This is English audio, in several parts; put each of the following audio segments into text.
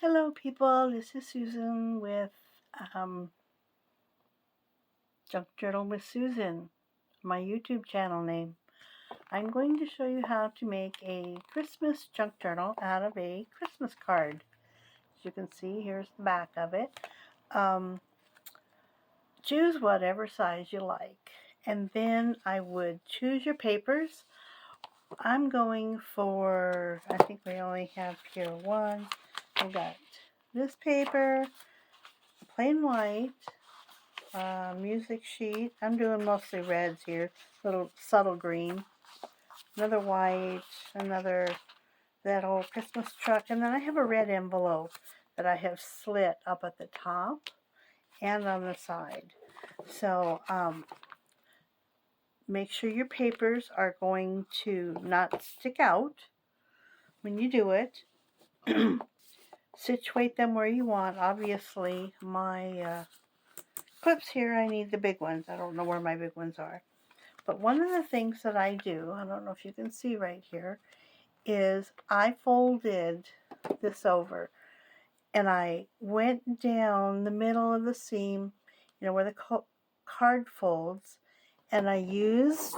Hello, people. This is Susan with Junk Journal with Susan, my YouTube channel name. I'm going to show you how to make a Christmas junk journal out of a Christmas card. As you can see, here's the back of it. Choose whatever size you like, and then I would choose your papers. I'm going for, I think we only have here one. I've got this paper, plain white, music sheet. I'm doing mostly reds here, little subtle green, another white, another that old Christmas truck, and then I have a red envelope that I have slit up at the top and on the side. So make sure your papers are going to not stick out when you do it. Situate them where you want. Obviously, my clips here, I need the big ones. I don't know where my big ones are. But one of the things that I do, I don't know if you can see right here, is I folded this over and I went down the middle of the seam, where the card folds, and I used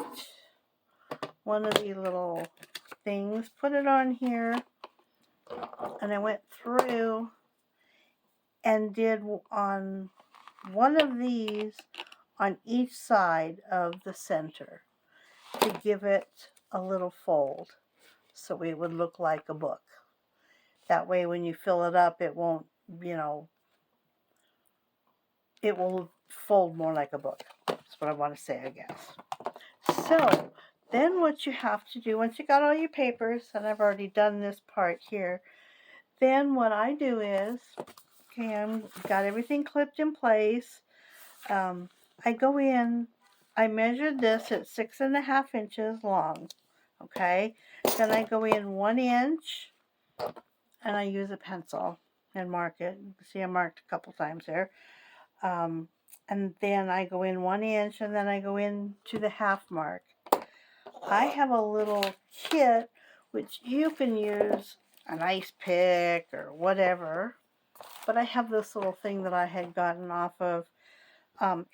one of these little things, put it on here, and I went through and did on one of these on each side of the center to give it a little fold so it would look like a book. That way when you fill it up, it won't, it will fold more like a book. That's what I want to say, I guess. So then what you have to do, once you got all your papers, and I've already done this part here, then what I do is, okay, I've got everything clipped in place. I go in, I measured this at 6.5 inches long, okay? Then I go in 1 inch, and I use a pencil and mark it. You can see I marked a couple times there. And then I go in 1 inch, and then I go into the half mark. I have a little kit which you can use an ice pick or whatever, but I have this little thing that I had gotten off of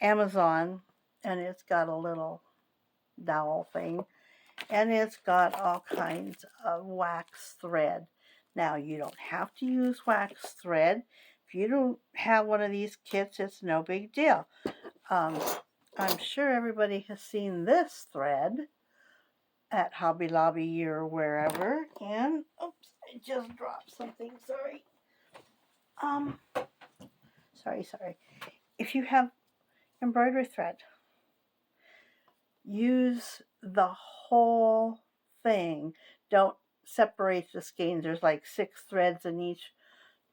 Amazon, and it's got a little dowel thing, and it's got all kinds of wax thread. Now, you don't have to use wax thread. If you don't have one of these kits, it's no big deal. I'm sure everybody has seen this thread at Hobby Lobby or wherever. And, oops, I just dropped something, sorry. Sorry. If you have embroidery thread, use the whole thing. Don't separate the skeins. There's like 6 threads in each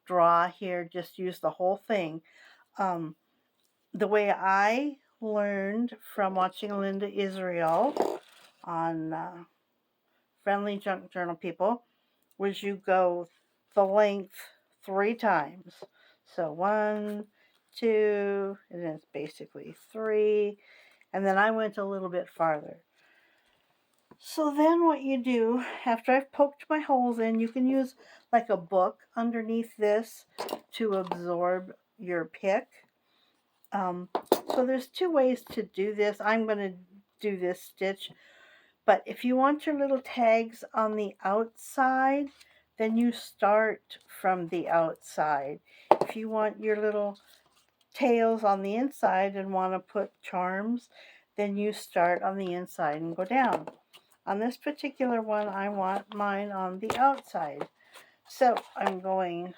draw here. Just use the whole thing. The way I learned from watching Linda Israel on Friendly Junk Journal People was you go the length 3 times. So 1, 2, and then it's basically 3. And then I went a little bit farther. So then what you do, after I've poked my holes in, you can use like a book underneath this to absorb your pick. So there's 2 ways to do this. I'm going to do this stitch. But if you want your little tags on the outside, then you start from the outside. If you want your little tails on the inside and want to put charms, then you start on the inside and go down. On this particular one, I want mine on the outside. So I'm going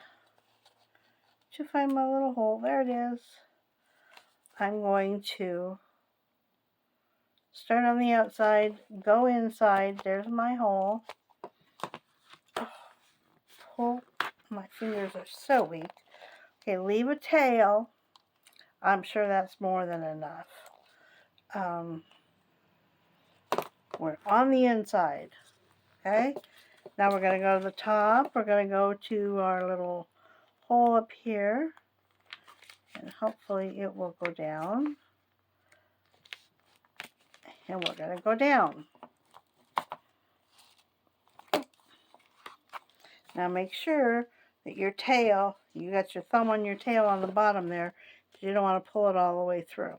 to find my little hole. There it is. I'm going to start on the outside, go inside. There's my hole. Pull. My fingers are so weak. Okay, leave a tail. I'm sure that's more than enough. We're on the inside. Okay, now we're going to go to the top. We're going to go to our little hole up here, and hopefully it will go down. And we're going to go down. Now make sure that your tail, you got your thumb on your tail on the bottom there, you don't want to pull it all the way through.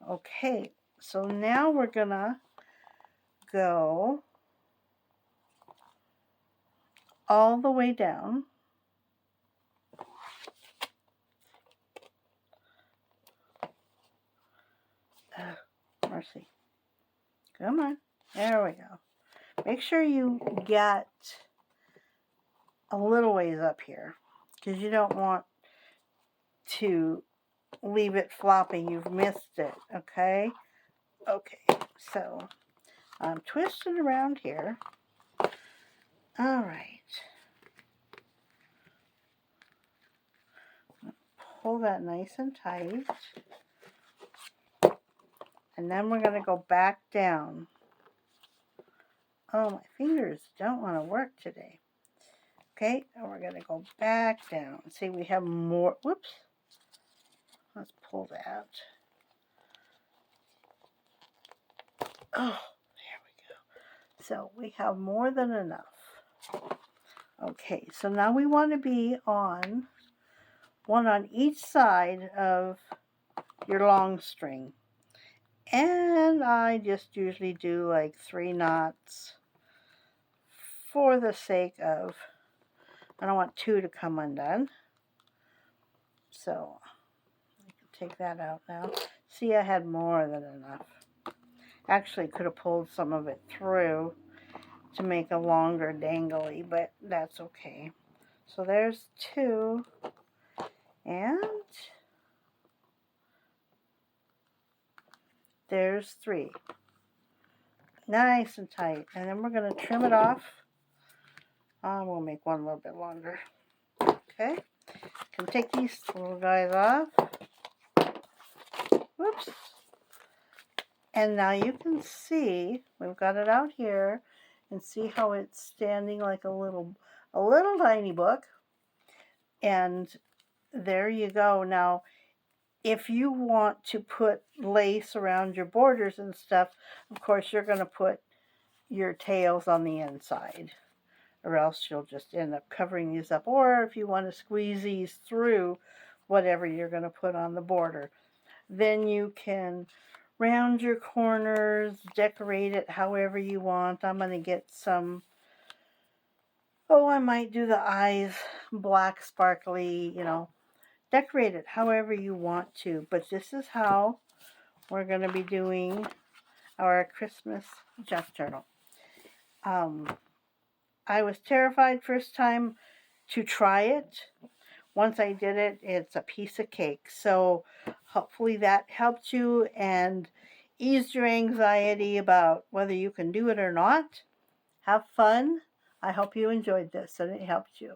Okay, so now we're gonna go all the way down. Mercy. Come on. There we go. Make sure you get a little ways up here, because you don't want to leave it flopping. You've missed it, okay? Okay, so I'm twisting around here. All right. Pull that nice and tight. And then we're going to go back down. Oh, my fingers don't want to work today. Okay, and we're going to go back down. See, we have more. Whoops. Let's pull that. Oh, there we go. So we have more than enough. Okay, so now we want to be on one on each side of your long string. And I just usually do like 3 knots for the sake of, I don't want 2 to come undone. So I can take that out now. See, I had more than enough. Actually, could have pulled some of it through to make a longer dangly, but that's okay. So there's 2, and there's 3. Nice and tight. And then we're going to trim it off. We'll make one a little bit longer. Okay. Can take these little guys off. Whoops. And now you can see, we've got it out here, and see how it's standing like a little tiny book. And there you go. Now, if you want to put lace around your borders and stuff, of course you're going to put your tails on the inside, or else you'll just end up covering these up. Or if you want to squeeze these through whatever you're going to put on the border, then you can round your corners, decorate it however you want. I'm going to get some, I might do the eyes black sparkly, decorate it however you want to. But this is how we're going to be doing our Christmas junk journal. I was terrified first time to try it. Once I did it, it's a piece of cake. So hopefully that helped you and eased your anxiety about whether you can do it or not. Have fun. I hope you enjoyed this and it helped you.